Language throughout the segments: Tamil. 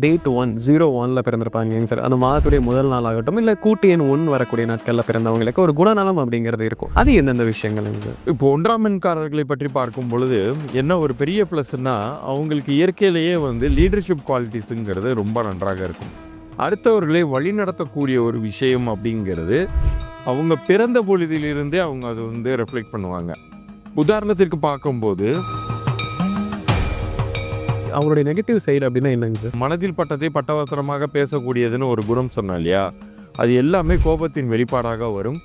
Date 1 01ல பிறந்திருப்பாங்க sir. அந்த மாதத்துடைய முதல் நாள் ஆகட்டும், இல்ல கூட்டு எண் 1 வரக்கூடிய நாட்கள்ல பிறந்தவங்களுக்கு ஒரு குணநலம் அப்படிங்கிறது இருக்கும். அது எந்தெந்த விஷயங்கள்ங்க சார்? இப்போ 1ஆம் எண்காரர்களை பற்றி பார்க்கும் பொழுது, என்ன ஒரு பெரிய ப்ளஸ்ன்னா, அவங்களுக்கு இயற்கையிலேயே லீடர்ஷிப் குவாலிட்டிஸ்ங்கிறது ரொம்ப நன்றாக இருக்கும். அடுத்தவர்களை வழிநடத்தக்கூடிய ஒரு விஷயம் அப்படிங்கிறது, அவங்க பிறந்த பொழுதிலிருந்தே அவங்க அது ரெஃப்ளெக்ட் பண்ணுவாங்க. உதாரணத்திற்கு பார்க்கும்போது, அவங்களுடைய நெகட்டிவ் சைடு அப்படின்னா என்னங்க சார்? மனதில் பட்டதை பட்டவர்த்தனமாக பேசக்கூடியதுன்னு ஒரு குணம் சொன்னேன் இல்லையா? அது எல்லாமே கோபத்தின் வெளிப்பாடாக வரும்.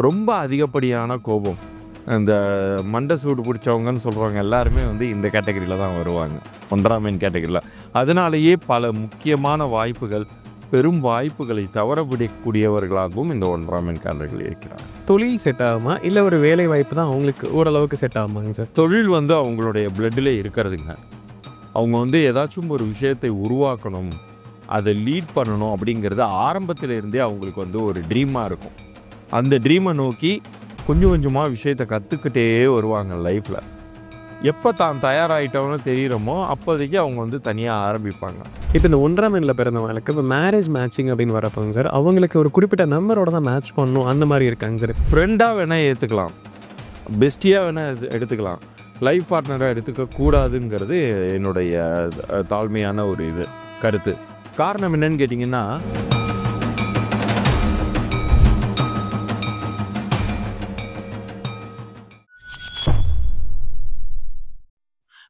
ரொம்ப அதிகப்படியான கோபம். அந்த மண்டை சூடு பிடிச்சவங்கன்னு சொல்கிறவங்க எல்லாருமே இந்த கேட்டகரியில் தான் வருவாங்க. 1ஆம் எண் கேட்டகரியில். அதனாலேயே பல முக்கியமான வாய்ப்புகள், பெரும் வாய்ப்புகளை தவறவிடக்கூடியவர்களாகவும் இந்த 1ஆம் எண்காரர்கள் இருக்கிறார். தொழில் செட் ஆகுமா? இல்ல ஒரு வேலை வாய்ப்பு தான் அவங்களுக்கு ஓரளவுக்கு செட் ஆகுமாங்க சார்? தொழில் அவங்களுடைய பிளட்டிலே இருக்கிறதுங்க. அவங்க ஏதாச்சும் ஒரு விஷயத்தை உருவாக்கணும், அதை லீட் பண்ணணும் அப்படிங்கிறது ஆரம்பத்தில் இருந்தே அவங்களுக்கு ஒரு ட்ரீமாக இருக்கும். அந்த ட்ரீமை நோக்கி கொஞ்சம் கொஞ்சமாக விஷயத்தை கற்றுக்கிட்டே வருவாங்க லைஃப்பில். எப்போ தான் தயாராகிட்டோன்னு தெரியுறமோ அப்போதைக்கு அவங்க தனியாக ஆரம்பிப்பாங்க. இப்போ இந்த 1ஆம் எண்ணில் பிறந்தவங்களுக்கு இப்போ மேரேஜ் மேட்சிங் அப்படின்னு வரப்போங்க சார், அவங்களுக்கு ஒரு குறிப்பிட்ட நம்பரோட தான் மேட்ச் பண்ணணும் அந்த மாதிரி இருக்காங்க சார். ஃப்ரெண்டாக வேணால் ஏற்றுக்கலாம், பெஸ்டியாக வேணால் எடுத்துக்கலாம், லைஃப் பார்ட்னராக எடுத்துக்க கூடாதுங்கிறது என்னுடைய தாழ்மையான ஒரு கருத்து. காரணம் என்னன்னு கேட்டிங்கன்னா,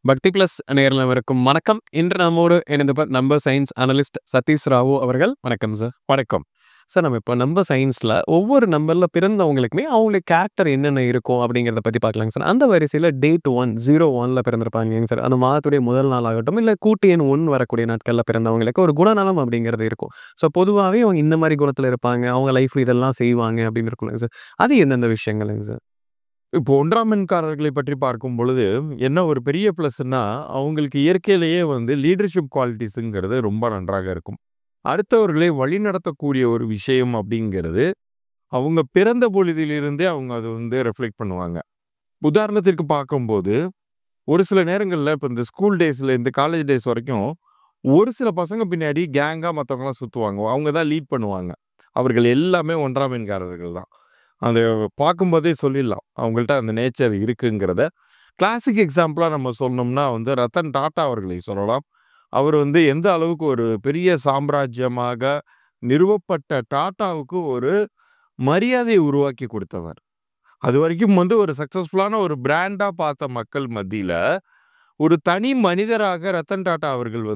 பக்தி பிளஸ் நேயர்களுக்கும் வணக்கம். இன்று நம்மோடு இணைந்த நம்பர் சயின்ஸ் அனலிஸ்ட் சதீஷ் ராவு அவர்கள். வணக்கம் சார். வணக்கம் சார். நம்ம இப்போ நம்பர் சயின்ஸில் ஒவ்வொரு நம்பரில் பிறந்தவங்களுக்குமே அவங்களுடைய கேரக்டர் என்னென்ன இருக்கும் அப்படிங்கிறத பற்றி பார்க்கலாங்க சார். அந்த வரிசையில் டேட் 1 01ல பிறந்திருப்பாங்க சார். அந்த மாதத்துடைய முதல் நாள் ஆகட்டும், இல்லை கூட்டு எண் 1 வரக்கூடிய நாட்களில் பிறந்தவங்களுக்கு ஒரு குணநலம் அப்படிங்கிறது இருக்கும். ஸோ பொதுவாகவே அவங்க இந்த மாதிரி குணத்தில் இருப்பாங்க, அவங்க லைஃப்பில் இதெல்லாம் செய்வாங்க அப்படின்னு இருக்குங்க சார். அது எந்தெந்த விஷயங்கள்ங்க சார்? இப்போ 1ஆம் எண்காரர்களை பற்றி பார்க்கும் பொழுது, என்ன ஒரு பெரிய ப்ளஸ்ன்னா, அவங்களுக்கு இயற்கையிலேயே லீடர்ஷிப் குவாலிட்டிஸ்ங்கிறது ரொம்ப நன்றாக இருக்கும். அடுத்தவர்களை வழிநடத்தக்கூடிய ஒரு விஷயம் அப்படிங்கிறது, அவங்க பிறந்த பொழுதிலிருந்தே அவங்க அது ரெஃப்ளெக்ட் பண்ணுவாங்க. உதாரணத்திற்கு பார்க்கும்போது, ஒரு சில நேரங்களில் இப்போ இந்த ஸ்கூல் டேஸில் இந்த காலேஜ் டேஸ் வரைக்கும் ஒரு சில பசங்க பின்னாடி கேங்காக மற்றவங்களாம் சுற்றுவாங்க. அவங்க தான் லீட் பண்ணுவாங்க. அவர்கள் எல்லாமே 1ஆம் எண்காரர்கள் தான். அதை பார்க்கும்போதே சொல்லிடலாம் அவங்கள்ட்ட அந்த நேச்சர் இருக்குங்கிறத. கிளாசிக் எக்ஸாம்பிளாக நம்ம சொன்னோம்னா ரத்தன் டாட்டா அவர்களை சொல்லலாம். அவர் எந்த அளவுக்கு ஒரு பெரிய சாம்ராஜ்யமாக நிறுவப்பட்ட டாட்டாவுக்கு ஒரு மரியாதையை உருவாக்கி கொடுத்தவர். அது வரைக்கும் ஒரு சக்ஸஸ்ஃபுல்லான ஒரு பிராண்டாக பார்த்த மக்கள் மத்தியில் ஒரு தனி மனிதராக ரத்தன் டாட்டா அவர்கள்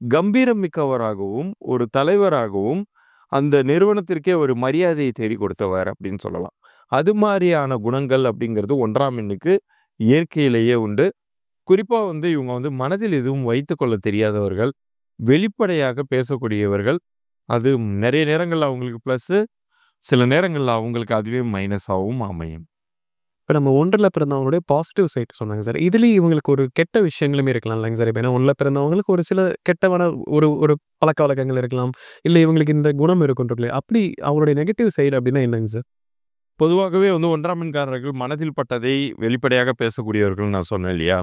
கம்பீரம் மிக்கவராகவும் ஒரு தலைவராகவும் அந்த நிறுவனத்திற்கே ஒரு மரியாதையை தேடி கொடுத்தவர் அப்படின்னு சொல்லலாம். அது மாதிரியான குணங்கள் அப்படிங்கிறது 1ஆம் எண்ணுக்கு இயற்கையிலேயே உண்டு. குறிப்பாக இவங்க மனதில் எதுவும் வைத்துக்கொள்ள தெரியாதவர்கள், வெளிப்படையாக பேசக்கூடியவர்கள். அது நிறைய நேரங்களில் அவங்களுக்கு ப்ளஸ்ஸு, சில நேரங்களில் அவங்களுக்கு அதுவே மைனஸாகவும் அமையும். இப்போ நம்ம 1ல் பிறந்தவங்களுடைய பாசிட்டிவ் சைட் சொன்னாங்க சார். இதுலேயும் இவங்களுக்கு ஒரு கெட்ட விஷயங்களுமே இருக்கலாம் இல்லைங்க சார்? இப்போ ஏன்னா 1ல் பிறந்தவங்களுக்கு ஒரு சில கெட்டவன ஒரு ஒரு பழக்க வழக்கங்கள் இருக்கலாம், இல்லை இவங்களுக்கு இந்த குணம் இருக்குன்றது. அப்படி அவங்களுடைய நெகட்டிவ் சைடு அப்படின்னா என்னங்க சார்? பொதுவாகவே 1ஆம் எண்காரர்கள் மனதில் பட்டதை வெளிப்படையாக பேசக்கூடியவர்கள் நான் சொன்னேன் இல்லையா?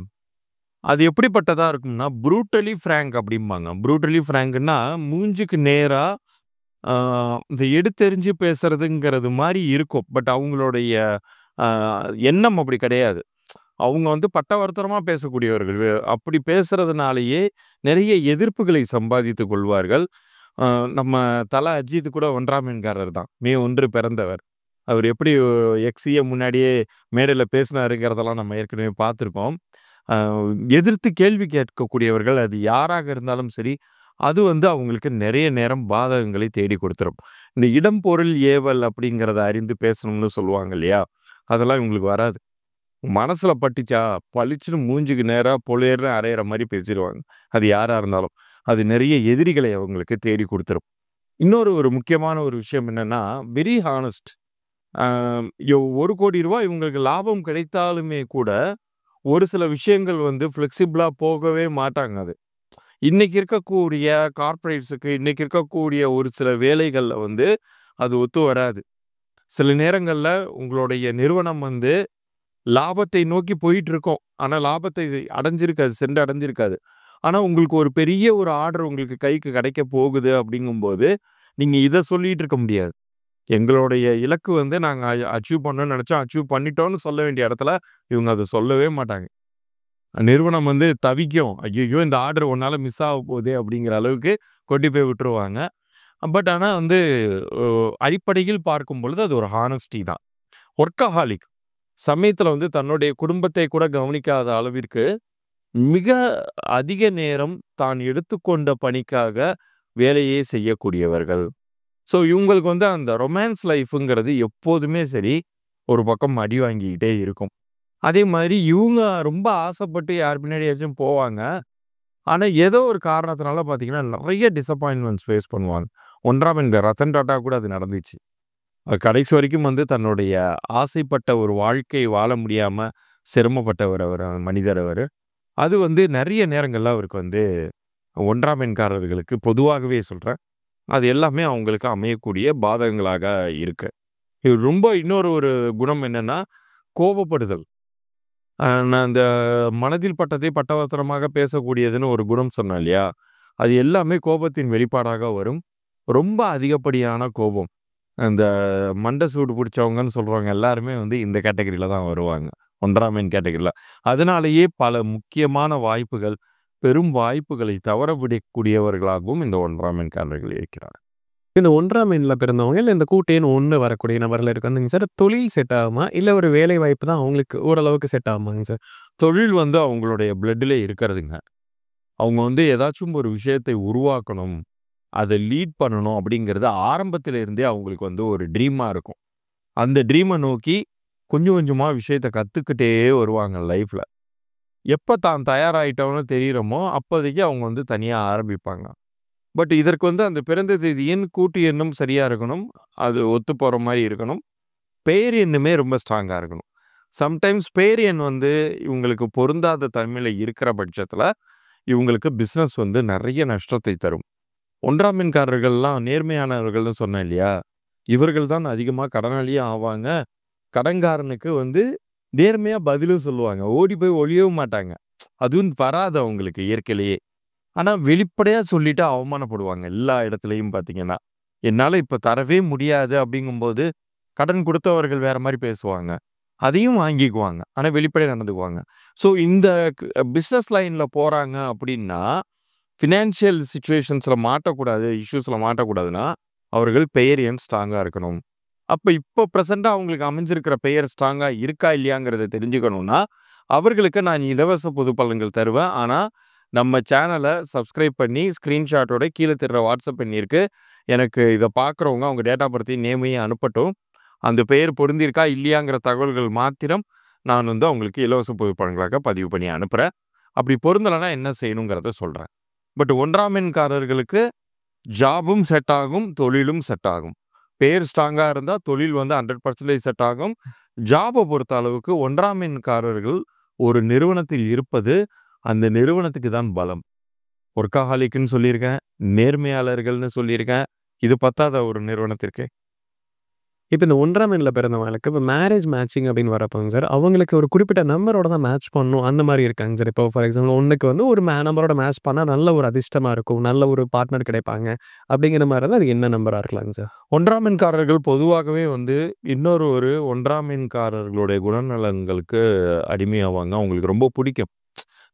அது எப்படிப்பட்டதா இருக்கும்னா, ப்ரூட்டலி ஃப்ராங்க் அப்படிம்பாங்க. ப்ரூட்டலி ஃப்ராங்க்னா மூஞ்சுக்கு நேரா இந்த எடுத்தெறிஞ்சு பேசுறதுங்கிறது மாதிரி இருக்கும். பட் அவங்களுடைய எண்ணம் அப்படி கிடையாது. அவங்க பட்டவர்த்தனமாக பேசக்கூடியவர்கள். அப்படி பேசுறதுனாலேயே நிறைய எதிர்ப்புகளை சம்பாதித்துக் கொள்வார்கள். நம்ம தல அஜித் கூட 1ஆம் எண்காரர் தான். மே 1 பிறந்தவர். அவர் எப்படி எக்ஸியை முன்னாடியே மேடையில் பேசினாருங்கிறதெல்லாம் நம்ம ஏற்கனவே பார்த்துருக்கோம். எதிர்த்து கேள்வி கேட்கக்கூடியவர்கள் அது யாராக இருந்தாலும் சரி, அது அவங்களுக்கு நிறைய நேரம் பாதகங்களை தேடி கொடுத்துரும். இந்த இடம் பொருள் ஏவல் அப்படிங்கிறத அறிந்து பேசணும்னு சொல்லுவாங்க இல்லையா? அதெல்லாம் இவங்களுக்கு வராது. மனசுல பட்டுச்சா பளிச்சுன்னு மூஞ்சுக்கு நேராக பொழியர்னு அரையிற மாதிரி பேசிடுவாங்க. அது யாராக இருந்தாலும் அது நிறைய எதிரிகளை அவங்களுக்கு தேடி கொடுத்துரும். இன்னொரு ஒரு முக்கியமான ஒரு விஷயம் என்னன்னா, வெரி ஹானஸ்ட். 1 கோடி ரூபாய் இவங்களுக்கு லாபம் கிடைத்தாலுமே கூட ஒரு சில விஷயங்கள் ஃப்ளெக்சிபிளாக போகவே மாட்டாங்க. அது இன்னைக்கு இருக்கக்கூடிய கார்ப்பரேட்ஸுக்கு, இன்னைக்கு இருக்கக்கூடிய ஒரு சில வேலைகளில் அது ஒத்து வராது. சில நேரங்களில் உங்களுடைய நிறுவனம் லாபத்தை நோக்கி போயிட்டு இருக்கோம், ஆனால் லாபத்தை அடைஞ்சிருக்காது, சென்று அடைஞ்சிருக்காது. ஆனா உங்களுக்கு ஒரு பெரிய ஒரு ஆர்டர் உங்களுக்கு கைக்கு கிடைக்க போகுது அப்படிங்கும்போது, நீங்க இத சொல்லிட்டு இருக்க முடியாது. எங்களுடைய இலக்கு வந்து நாங்க அச்சீவ் பண்ணணும்னு நெனச்சோம். அச்சீவ் பண்ணிட்டோம்னு சொல்ல வேண்டிய இடத்துல, இவங்க அத சொல்லவே மாட்டாங்க. நிறுவனம் வந்து தவிக்கும். ஐய்யய்யோ! இந்த ஆர்டர் உன்னால மிஸ் ஆக போதே அப்படிங்கிற அளவுக்கு கொண்டு போய் விட்டுருவாங்க. பட் ஆனா வந்து ஒ அடிப்படையில் பார்க்கும் பொழுது அது ஒரு ஹானஸ்டி தான். வொர்க்கஹாலிக். சமயத்துல வந்து தன்னுடைய குடும்பத்தை கூட கவனிக்காத அளவிற்கு, மிக அதிக நேரம் தான் எடுத்துக்கொண்ட பணிக்காக வேலையே செய்யக்கூடியவர்கள். ஸோ இவங்களுக்கு வந்து அந்த ரொமான்ஸ் லைஃப்ங்கிறது எப்போதுமே சரி, ஒரு பக்கம் அடி வாங்கிக்கிட்டே இருக்கும். அதே மாதிரி இவங்க ரொம்ப ஆசைப்பட்டு யார் பின்னாடியாச்சும் போவாங்க. ஆனா, ஏதோ ஒரு காரணத்தினால பார்த்தீங்கன்னா, நெறைய டிசப்பாயின்ட்மென்ட்ஸ் ஃபேஸ் பண்ணுவாங்க. 1ஆம் எண் ரத்தன் டாட்டா கூட அது நடந்துச்சு. கடைசி வரைக்கும் வந்து தன்னுடைய ஆசைப்பட்ட ஒரு வாழ்க்கை வாழ முடியாம சிரமப்பட்டவர் அவரு மனிதர் அவரு. அது வந்து நெறைய நேரங்கள்ல அவருக்கு வந்து 1ஆம் எண்காரர்களுக்கு பொதுவாகவே சொல்றேன். அது எல்லாமே அவங்களுக்கு அமையக்கூடிய பாதகங்களாக இருக்கு. இது ரொம்ப இன்னொரு ஒரு குணம் என்னன்னா, கோபப்படுதல். நான் இந்த மனதில் பட்டதை பட்டவர்த்தனமாக பேசக்கூடியதுன்னு ஒரு குணம் சொன்னேன் இல்லையா? அது எல்லாமே கோபத்தின் வெளிப்பாடாக வரும். ரொம்ப அதிகப்படியான கோபம். அந்த மண்ட சூடு புடிச்சவங்கன்னு சொல்றவங்க எல்லாருமே வந்து இந்த கேட்டகரில தான் வருவாங்க. 1ஆம் எண் கேட்டகரில. அதனாலேயே பல முக்கியமான வாய்ப்புகள், பெரும் வாய்ப்புகளை தவறவிடக்கூடியவர்களாகவும் இந்த 1ஆம் எண்காரர்கள் இருக்கிறார். இந்த 1ஆம் எண்ல பிறந்தவங்க, இல்ல இந்த கூட்டு எண் 1 வரக்கூடிய நபர்களுக்கு வந்துங்க சார், தொழில் செட் ஆகுமா? இல்ல ஒரு வேலை வாய்ப்பு தான் அவங்களுக்கு ஓரளவுக்கு செட் ஆகுமாங்க சார்? தொழில் வந்து அவங்களுடைய பிளட்‌லே இருக்கிறதுங்க. அவங்க வந்து ஏதாச்சும் ஒரு விஷயத்தை உருவாக்கணும், அத லீட் பண்ணணும் அப்படிங்கிறது ஆரம்பத்தில இருந்தே அவங்களுக்கு வந்து ஒரு ட்ரீமா இருக்கும். அந்த ட்ரீம நோக்கி கொஞ்சம் கொஞ்சமா விஷயத்த கத்துக்கிட்டே வருவாங்க லைஃப்ல. எப்ப தான் தயாராயிட்டோம்னு தெரியிறோமோ, அப்போதைக்கு அவங்க வந்து தனியா ஆரம்பிப்பாங்க. பட் இதற்கு வந்து அந்த பிறந்த தேதி எண், கூட்டு எண்ணும் சரியா இருக்கணும். அது ஒத்து போற மாரி இருக்கணும். பெயர் எண்ணுமே ரொம்ப ஸ்ட்ராங்கா இருக்கணும். சம்டைம்ஸ் பெயர் எண் வந்து இவங்களுக்கு பொருந்தாத தன்மையில இருக்கிற பட்சத்தில, இவங்களுக்கு பிசினஸ் வந்து நெறைய நஷ்டத்தை தரும். 1ஆம் எண்காரர்கள்லாம் நேர்மையானவர்கள்னு சொன்னேன் இல்லையா? இவர்கள் தான் அதிகமா கடனாளியும் ஆவாங்க. கடன்காரனுக்கு வந்து நேர்மையா பதிலும் சொல்லுவாங்க. ஓடி போய் ஒளியவும் மாட்டாங்க. அதுவும் வராது அவங்களுக்கு இயற்கையிலேயே. ஆனா வெளிப்படையா சொல்லிட்டு அவமானப்படுவாங்க எல்லா இடத்துலயும் பார்த்தீங்கன்னா. என்னால இப்ப தரவே முடியாது அப்படிங்கும்போது, கடன் குடுத்தவர்கள் வேற மாரி பேசுவாங்க. அதையும் வாங்கிக்குவாங்க. ஆனா வெளிப்படையா நடந்துக்குவாங்க. ஸோ இந்த பிசினஸ் லைன்ல போறாங்க அப்படின்னா, ஃபினான்ஷியல் சிச்சுவேஷன்ஸ்ல மாட்டக்கூடாது, இஷ்யூஸ்ல மாட்டக்கூடாதுன்னா, அவர்கள் பெயர் எண் ஸ்ட்ராங்கா இருக்கணும். அப்ப இப்போ பிரசன்ட்டா அவங்களுக்கு அமைஞ்சிருக்கிற பெயர் ஸ்ட்ராங்கா இருக்கா இல்லையாங்கிறத தெரிஞ்சுக்கணும்னா, அவர்களுக்கு நான் இலவச பொது பலன்கள் தருவேன். ஆனா, நம்ம சேனல சப்ஸ்கிரைப் பண்ணி ஸ்கிரீன்ஷாட்டோட கீழ தெரிற வாட்ஸ்அப் எண் இருக்கு. எனக்கு இத பார்க்குறவங்க அவங்க டேட் ஆஃப் பர்த்தையும், நேமையும் அனுப்பட்டும். அந்த பெயர் பொருந்தியிருக்கா இல்லையாங்கிற தகவல்கள் மாத்திரம் நான் வந்து அவங்களுக்கு இலவச பொது பலன்களாக பதிவு பண்ணி அனுப்புறேன். அப்படி பொருந்தலன்னா என்ன செய்யணுங்கிறத சொல்றேன். பட் 1ஆம் எண்காரர்களுக்கு ஜாபும் செட் ஆகும், தொழிலும் செட் ஆகும். பேர் ஸ்ட்ராங்கா இருந்தா தொழில் வந்து 100% செட் ஆகும். ஜாப பொறுத்த அளவுக்கு 1ஆம் எண்காரர்கள் ஒரு நிறுவனத்தில் இருப்பது, அந்த நிறுவனத்துக்கு தான் பலம். வொர்க்கஹாலிக்ன்னு சொல்லியிருக்கேன். நேர்மையாளர்கள்னு சொல்லியிருக்கேன். இது பத்தாதா ஒரு நிறுவனத்திற்கு? இப்ப இந்த 1ஆம் எண்ல பிறந்தவங்களுக்கு இப்ப மேரேஜ் மேட்சிங் அப்படின்னு வரப்போங்க சார், அவங்களுக்கு ஒரு குறிப்பிட்ட நம்பரோட தான் மேட்ச் பண்ணணும் அந்த மாரி இருக்காங்க சார். இப்போ ஃபார் எக்ஸாம்பிள் 1க்கு வந்து ஒரு நம்பரோட மேட்ச் பண்ணா நல்ல ஒரு அதிர்ஷ்டமா இருக்கும். நல்ல ஒரு பார்ட்னர் கிடைப்பாங்க. அப்படிங்கிற மாரி இருந்தா அது என்ன நம்பரா இருக்கலாங்க சார்? 1ஆம் எண்காரர்கள் பொதுவாகவே வந்து இன்னொரு ஒரு 1ஆம் எண்காரர்களுடைய குணநலன்களுக்கு அடிமையாவாங்க. அவங்களுக்கு ரொம்ப புடிக்கும்.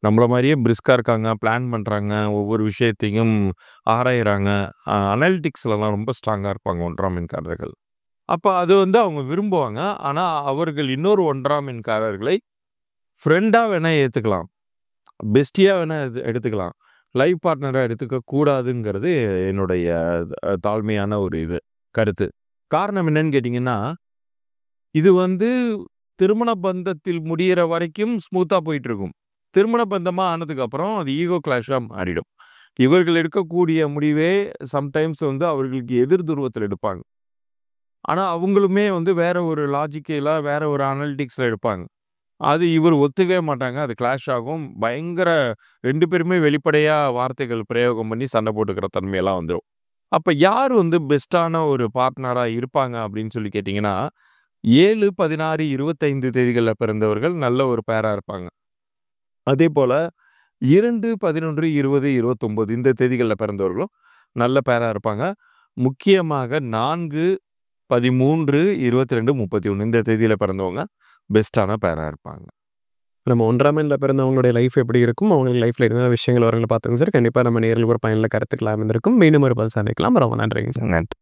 நம்மள மாரியே பிரிஸ்கா இருக்காங்க, பிளான் பண்றாங்க, ஒவ்வொரு விஷயத்தையும் ஆராயிறாங்க. அனலிட்டிக்ஸ்லலாம் ரொம்ப ஸ்ட்ராங்கா இருப்பாங்க 1ஆம் எண்காரர்கள். அப்ப அது வந்து அவங்க விரும்புவாங்க. ஆனா, அவர்கள் இன்னொரு 1ஆம் எண்காரர்களை ஃப்ரெண்டா வேணா ஏத்துக்கலாம். பெஸ்டியா வேணா எடுத்துக்கலாம். லைஃப் பார்ட்னரா எடுத்துக்க கூடாதுங்கிறது என்னுடைய தாழ்மையான ஒரு கருத்து. காரணம் என்னன்னு கேட்டீங்கன்னா, இது வந்து திருமண பந்தத்தில் முடியிற வரைக்கும் ஸ்மூத்தா போயிட்டுருக்கும். திருமண பந்தமா ஆனதுக்கு அப்புறம் அது ஈகோ கிளாஷா மாறிடும். இவர்கள் எடுக்கக்கூடிய முடிவே சம்டைம்ஸ் வந்து அவர்களுக்கு எதிர் துருவத்தில எடுப்பாங்க. ஆனா, அவங்களுமே வந்து வேற ஒரு லாஜிக்கலா, வேற ஒரு அனலிட்டிக்ஸ்ல எடுப்பாங்க. அது இவர் ஒத்துக்கவே மாட்டாங்க. அது கிளாஷ் ஆகும். பயங்கர 2 பேருமே வெளிப்படையா வார்த்தைகள் பிரயோகம் பண்ணி சண்டை போட்டுக்கிற தன்மையெல்லாம் வந்துரும். அப்ப யார் வந்து பெஸ்ட்டான ஒரு பார்ட்னரா இருப்பாங்க அப்படின்னு சொல்லி கேட்டீங்கன்னா, 7, 16, 25 தேதிகள்ல பிறந்தவர்கள் நல்ல ஒரு பேரா இருப்பாங்க. அதேபோல 2, 11, 20, 29 இந்த தேதிகள்ல பிறந்தவர்களும் நல்ல பேரா இருப்பாங்க. முக்கியமாக 4, 13, 22, 31 இந்த தேதியில பிறந்தவங்க பெஸ்ட்டான பேரா இருப்பாங்க. நம்ம 1ஆம் எண்ல பிறந்தவங்களுடைய லைஃப் எப்படி இருக்கும்? அவங்க லைஃப்ல என்ன விஷயங்கள் வரும்னு பார்த்தோங்க சார். கண்டிப்பா நம்ம நேயர்களுக்கு ஒரு பயனுள்ள கருத்துக்களா இருந்திருக்கும். மீண்டும் ஒரு பதில் சந்திக்கலாம். ரொம்ப நன்றிங்க சார். நன்றி.